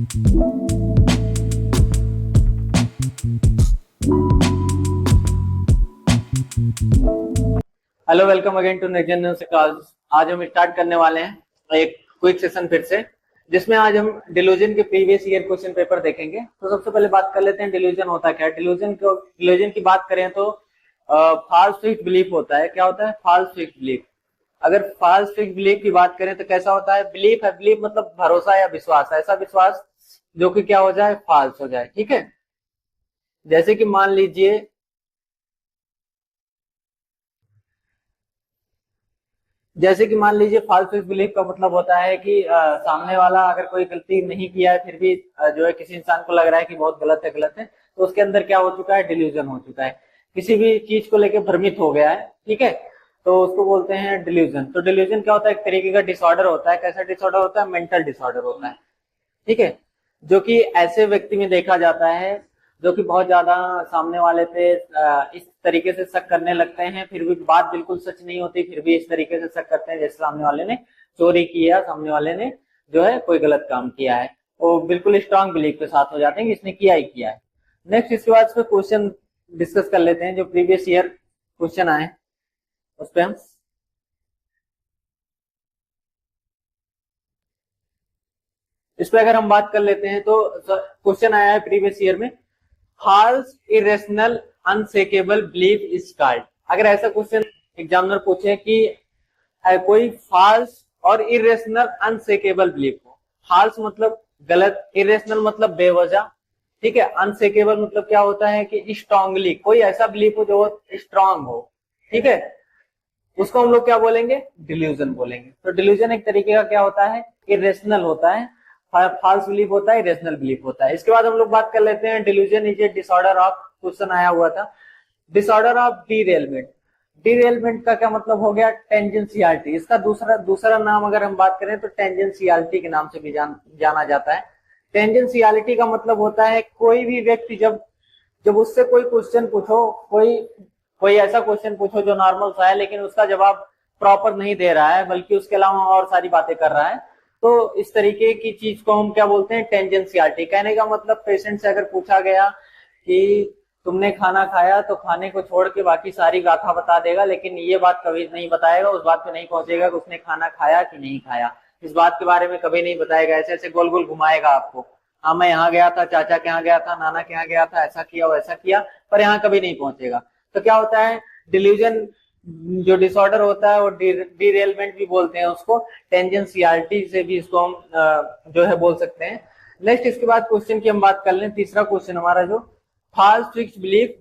Hello, welcome again to next news class. आज हम start करने वाले हैं एक क्विक सेशन फिर से, जिसमें आज हम डिल्यूजन के प्रीवियस ईयर क्वेश्चन पेपर देखेंगे। तो सबसे पहले बात कर लेते हैं डिल्यूजन होता क्या है। डिल्यूजन की बात करें तो फॉल्स फिक्स्ड बिलीफ होता है। क्या होता है? False fixed belief. अगर फॉल्स फिक्स्ड बिलीफ की बात करें तो कैसा होता है? बिलीफ है, बिलीफ मतलब भरोसा या विश्वास, ऐसा विश्वास जो कि क्या हो जाए? फॉल्स हो जाए। ठीक है, जैसे कि मान लीजिए फॉल्स फिक्स्ड बिलीफ का मतलब होता है कि सामने वाला अगर कोई गलती नहीं किया है फिर भी जो है किसी इंसान को लग रहा है कि बहुत गलत है, तो उसके अंदर क्या हो चुका है? डिल्यूजन हो चुका है, किसी भी चीज को लेकर भ्रमित हो गया है। ठीक है, तो उसको बोलते हैं डिल्यूजन। तो डिल्यूजन क्या होता है? एक तरीके का डिसऑर्डर होता है। कैसा डिसऑर्डर होता है? मेंटल डिसऑर्डर होता है। ठीक है, जो कि ऐसे व्यक्ति में देखा जाता है जो कि बहुत ज्यादा सामने वाले पे इस तरीके से शक करने लगते हैं, फिर भी बात बिल्कुल सच नहीं होती, फिर भी इस तरीके से शक करते हैं जैसे सामने वाले ने चोरी किया, सामने वाले ने जो है कोई गलत काम किया है। वो बिल्कुल स्ट्रांग बिलीफ के साथ हो जाते हैं कि इसने किया ही किया है। नेक्स्ट, इसके बाद क्वेश्चन डिस्कस कर लेते हैं जो प्रीवियस ईयर क्वेश्चन आए उस पर हम। इस पे अगर हम बात कर लेते हैं तो क्वेश्चन आया है प्रीवियस ईयर में, false irrational unshakeable belief is called. अगर ऐसा क्वेश्चन एग्जामिनर पूछे कि कोई फॉल्स और इरेशनल अनशेकेबल बिलीफ हो। फॉल्स मतलब गलत, इरेशनल मतलब बेवजह, ठीक है, अनशेकेबल मतलब क्या होता है कि स्ट्रांगली, कोई ऐसा बिलीफ हो जो स्ट्रांग हो। ठीक है, उसको हम लोग क्या बोलेंगे? डिल्यूजन बोलेंगे। तो डिल्यूजन एक तरीके का क्या होता है? इरेशनल होता है, फॉल्स बिलीफ होता है, इरेशनल बिलीफ होता है। इसके बाद हम लोग बात कर लेते हैं delusion is a disorder of, question आया हुआ था, डिसऑर्डर ऑफ डीरेलमेंट। डीरेलमेंट का क्या मतलब हो गया? टेंजेंशियलिटी। इसका दूसरा नाम अगर हम बात करें तो टेंजेंशियलिटी के नाम से भी जाना जाता है। टेंजेंशियलिटी का मतलब होता है कोई भी व्यक्ति जब जब उससे कोई क्वेश्चन पूछो, कोई कोई ऐसा क्वेश्चन पूछो जो नॉर्मल सा है लेकिन उसका जवाब प्रॉपर नहीं दे रहा है बल्कि उसके अलावा और सारी बातें कर रहा है, तो इस तरीके की चीज को हम क्या बोलते हैं? टेंजेंशियलिटी। कहने का मतलब पेशेंट से अगर पूछा गया कि तुमने खाना खाया, तो खाने को छोड़ के बाकी सारी गाथा बता देगा, लेकिन ये बात कभी नहीं बताएगा, उस बात पे नहीं पहुंचेगा कि उसने खाना खाया कि नहीं खाया। इस बात के बारे में कभी नहीं बताएगा, ऐसे ऐसे गोल गोल घुमाएगा आपको। हाँ, मैं यहाँ गया था, चाचा के यहाँ गया था, नाना के यहाँ गया था, ऐसा किया वैसा किया, पर यहाँ कभी नहीं पहुंचेगा। तो क्या होता है? डिल्यूजन जो डिसऑर्डर होता है वो डीरेलमेंट भी बोलते हैं उसको, टेंजेंशियलिटी से भी इसको हम जो है बोल सकते हैं। नेक्स्ट, इसके बाद क्वेश्चन की हम बात कर लें। तीसरा क्वेश्चन हमारा जो false fixed belief.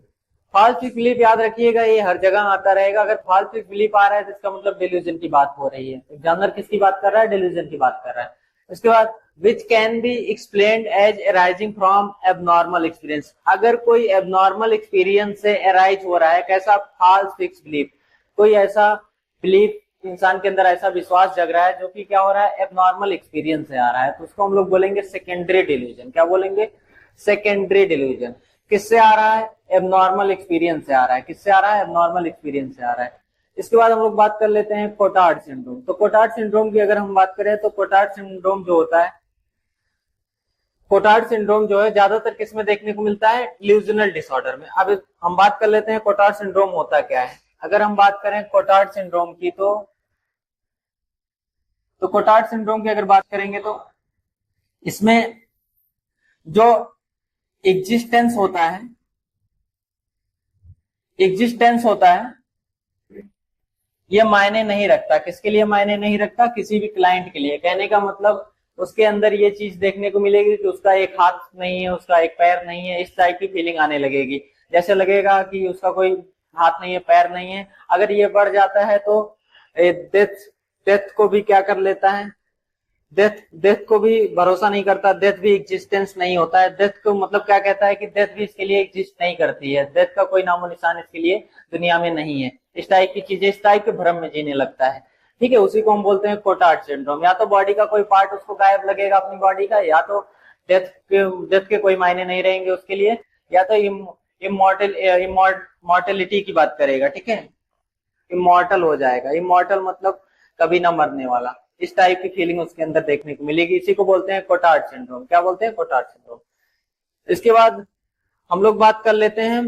False fixed belief याद रखिएगा, ये हर जगह आता रहेगा। अगर फॉल्स फिक्स्ड बिलीफ आ रहा है तो इसका मतलब डिल्यूजन की बात हो रही है। एग्जामिनर किसकी बात कर रहा है? डिल्यूजन की बात कर रहा है। उसके बाद which can be explained as arising from abnormal experience। अगर कोई एबनॉर्मल एक्सपीरियंस से arise हो रहा है, कैसा? false fixed belief। कोई ऐसा बिलीफ इंसान के अंदर, ऐसा विश्वास जग रहा है जो कि क्या हो रहा है? एबनॉर्मल एक्सपीरियंस से आ रहा है, तो उसको हम लोग बोलेंगे सेकेंडरी डिल्यूजन। क्या बोलेंगे? Secondary delusion. किससे आ रहा है? एबनॉर्मल एक्सपीरियंस से आ रहा है। किससे आ रहा है? एबनॉर्मल एक्सपीरियंस से आ रहा है। इसके बाद हम लोग बात कर लेते हैं कोटार्ड सिंड्रोम। तो कोटार्ड सिंड्रोम की अगर हम बात करें तो कोटार्ड सिंड्रोम जो होता है, कोटार्ड सिंड्रोम जो है ज्यादातर किस में देखने को मिलता है? इल्यूजनल डिसऑर्डर में। अब हम बात कर लेते हैं कोटार्ड सिंड्रोम होता क्या है। अगर हम बात करें कोटार्ड सिंड्रोम की तो कोटार्ड सिंड्रोम की अगर बात करेंगे तो इसमें जो एग्जिस्टेंस होता है ये मायने नहीं रखता। किसके लिए मायने नहीं रखता? किसी भी क्लाइंट के लिए। कहने का मतलब उसके अंदर ये चीज देखने को मिलेगी कि उसका एक हाथ नहीं है, उसका एक पैर नहीं है, इस टाइप की फीलिंग आने लगेगी। जैसे लगेगा कि उसका कोई हाथ नहीं है, पैर नहीं है। अगर ये बढ़ जाता है तो डेथ को भी क्या कर लेता है? डेथ को भी भरोसा नहीं करता, डेथ भी एग्जिस्टेंस नहीं होता है। डेथ को मतलब क्या कहता है कि डेथ भी इसके लिए एग्जिस्ट नहीं करती है, डेथ का कोई नामो निशान इसके लिए दुनिया में नहीं है। इस टाइप की चीजें, इस टाइप के भ्रम में जीने लगता है। ठीक है, उसी को हम बोलते हैं कोटार्ड सिंड्रोम। या तो बॉडी का कोई पार्ट उसको गायब लगेगा अपनी बॉडी का, या तो डेथ के कोई मायने नहीं रहेंगे उसके लिए, या तो इमॉर्टेलिटी की बात करेगा। ठीक है, इमॉर्टल हो जाएगा। इमॉर्टल मतलब कभी ना मरने वाला। इस टाइप की फीलिंग उसके अंदर देखने को मिलेगी। इसी को बोलते हैं कोटार्ड सिंड्रोम। क्या बोलते हैं? कोटार्ड सिंड्रोम। इसके बाद हम लोग बात कर लेते हैं,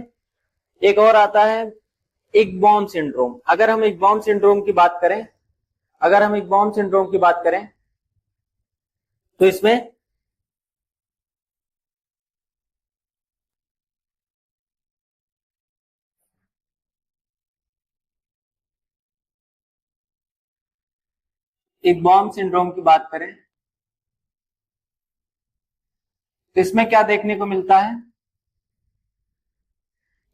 एक और आता है इकबॉम सिंड्रोम। अगर हम इकबॉम सिंड्रोम की बात करें, अगर हम इकबॉम सिंड्रोम की बात करें तो इसमें इकबॉम सिंड्रोम की बात करें तो इसमें क्या देखने को मिलता है?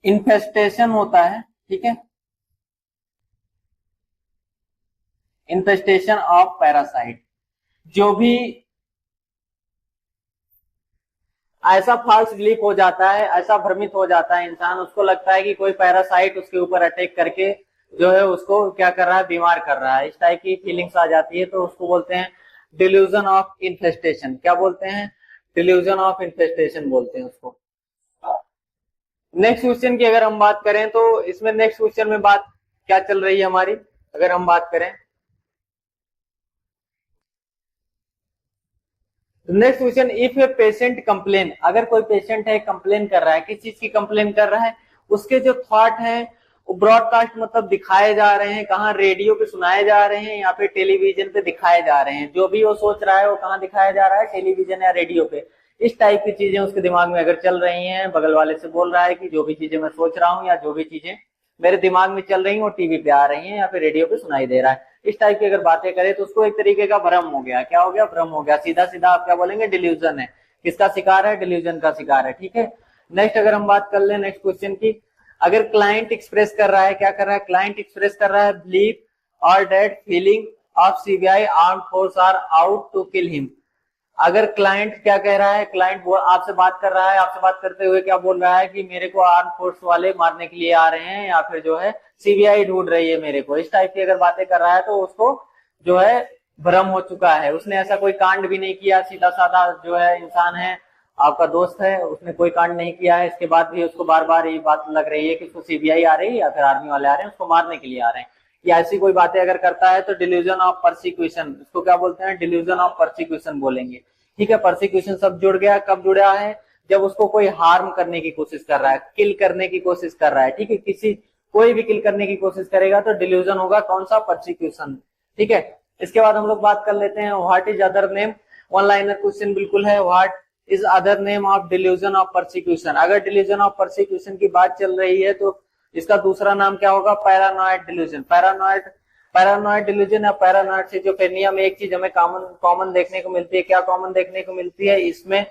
इन्फेस्टेशन होता है, ठीक है, इन्फेस्टेशन ऑफ पैरासाइट। जो भी ऐसा फॉल्स बिलीफ हो जाता है, ऐसा भ्रमित हो जाता है इंसान, उसको लगता है कि कोई पैरासाइट उसके ऊपर अटैक करके जो है उसको क्या कर रहा है, बीमार कर रहा है, इस टाइप की फीलिंग्स आ जाती है, तो उसको बोलते हैं डिल्यूजन ऑफ इन्फेस्टेशन। क्या बोलते हैं? डिल्यूजन ऑफ इन्फेस्टेशन बोलते हैं उसको। नेक्स्ट क्वेश्चन की अगर हम बात करें तो इसमें नेक्स्ट क्वेश्चन में बात क्या चल रही है हमारी, अगर हम बात करें next question, if a patient complain, अगर कोई पेशेंट है कंप्लेन कर रहा है, किस चीज की कंप्लेन कर रहा है? उसके जो थॉट है वो ब्रॉडकास्ट मतलब दिखाए जा रहे हैं, कहाँ? रेडियो पे सुनाए जा रहे हैं या फिर टेलीविजन पे दिखाए जा रहे हैं। जो भी वो सोच रहा है वो कहाँ दिखाया जा रहा है? टेलीविजन या रेडियो पे। इस टाइप की चीजें उसके दिमाग में अगर चल रही हैं, बगल वाले से बोल रहा है कि जो भी चीजें मैं सोच रहा हूँ या जो भी चीजें मेरे दिमाग में चल रही हैं वो टीवी पे आ रही हैं या फिर रेडियो पे सुनाई दे रहा है, इस टाइप की अगर बातें करें तो उसको एक तरीके का भ्रम हो गया। क्या हो गया? भ्रम हो गया। सीधा सीधा आप क्या बोलेंगे? डिल्यूजन है। किसका शिकार है? डिल्यूजन का शिकार है, ठीक है। नेक्स्ट अगर हम बात कर ले नेक्स्ट क्वेश्चन की, अगर क्लाइंट एक्सप्रेस कर रहा है, क्या कर रहा है? क्लाइंट एक्सप्रेस कर रहा है बिलीफ और that feeling of CBI armed force are out to kill him. अगर क्लाइंट क्या कह रहा है? क्लाइंट आपसे बात कर रहा है, आपसे बात करते हुए क्या बोल रहा है कि मेरे को आर्म फोर्स वाले मारने के लिए आ रहे हैं या फिर जो है सीबीआई ढूंढ रही है मेरे को, इस टाइप की अगर बातें कर रहा है तो उसको जो है भ्रम हो चुका है। उसने ऐसा कोई कांड भी नहीं किया, सीधा साधा जो है इंसान है, आपका दोस्त है, उसने कोई कांड नहीं किया है, इसके बाद भी उसको बार बार ये बात लग रही है कि उसको सीबीआई आ रही है या फिर आर्मी वाले आ रहे हैं उसको मारने के लिए आ रहे हैं, या ऐसी कोई बातें अगर करता है तो डिल्यूजन ऑफ परसिक्यूशन, इसको क्या बोलते हैं? डिल्यूजन ऑफ परसिक्यूशन बोलेंगे, ठीक है। परसिक्यूशन सब जुड़ गया, कब जुड़ा है? जब उसको कोई हार्म करने की कोशिश कर रहा है, किल करने की कोशिश कर रहा है, ठीक है, किसी कोई भी किल करने की कोशिश करेगा तो डिल्यूजन होगा, कौन सा? परसिक्यूशन, ठीक है। इसके बाद हम लोग बात कर लेते हैं what is other name, one liner question बिल्कुल है, what is other name of delusion of persecution. अगर डिल्यूजन ऑफ परसिक्यूशन की बात चल रही है तो इसका दूसरा नाम क्या होगा? Paranoid delusion. पैरानॉइड डिल्यूजन या पैरानॉइड सिजोफ्रेनिया में एक चीज हमें कॉमन देखने को मिलती है। क्या कॉमन देखने को मिलती है? इसमें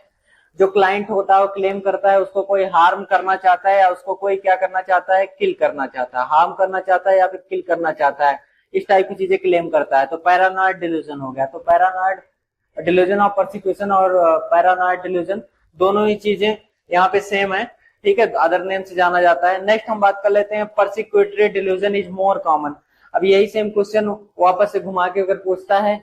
जो क्लाइंट होता है वो क्लेम करता है उसको कोई हार्म करना चाहता है या उसको कोई क्या करना चाहता है? किल करना चाहता है, हार्म करना चाहता है या फिर किल करना चाहता है, इस टाइप की चीजें क्लेम करता है, तो पैरानॉइड डिल्यूजन हो गया। तो पैरानॉइड डिल्यूजन ऑफ परसिक्यूशन और पैरानॉइड डिल्यूजन दोनों ही चीजें यहाँ पे सेम है, ठीक है, अदर नेम से जाना जाता है। नेक्स्ट हम बात कर लेते हैं परसिक्यूटरी डिल्यूजन इज मोर कॉमन। अब यही सेम क्वेश्चन वापस से घुमा के अगर पूछता है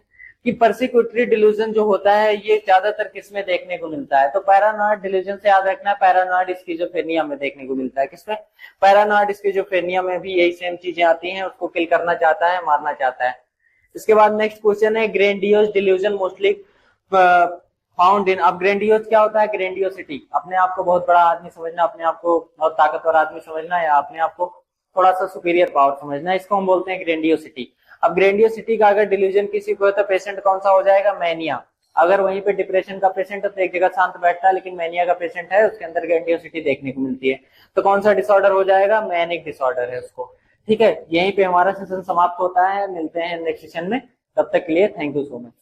कि परसिक्यूटरी डिल्यूजन जो होता है ये ज्यादातर किसमें देखने को मिलता है? तो पैरानॉइड डिल्यूजन से याद रखना, पैरानॉइड स्किज़ोफ्रेनिया में देखने को मिलता है। किसमें? पैरानॉइड स्किज़ोफ्रेनिया में भी यही सेम चीजें आती हैं, उसको किल करना चाहता है, मारना चाहता है। इसके बाद नेक्स्ट क्वेश्चन है ग्रेंडियोस डिल्यूजन मोस्टली फाउंड इन। अब ग्रेंडियोस क्या होता है? ग्रेंडियोसिटी, अपने आप को बहुत बड़ा आदमी समझना, अपने आप को बहुत ताकतवर आदमी समझना या अपने आप को थोड़ा सा सुपीरियर पावर समझना, इसको हम बोलते हैं ग्रेंडियोसिटी। अब ग्रेंडियोसिटी का अगर डिल्यूजन किसी को है तो पेशेंट कौन सा हो जाएगा? मैनिया। अगर वहीं पे डिप्रेशन का पेशेंट है तो एक जगह शांत बैठता है, लेकिन मैनिया का पेशेंट है उसके अंदर ग्रेंडियोसिटी देखने को मिलती है, तो कौन सा डिसऑर्डर हो जाएगा? मैनिक डिसऑर्डर है उसको, ठीक है। यहीं पे हमारा सेशन समाप्त होता है, मिलते हैं नेक्स्ट सेशन में, तब तक के लिए थैंक यू सो मच।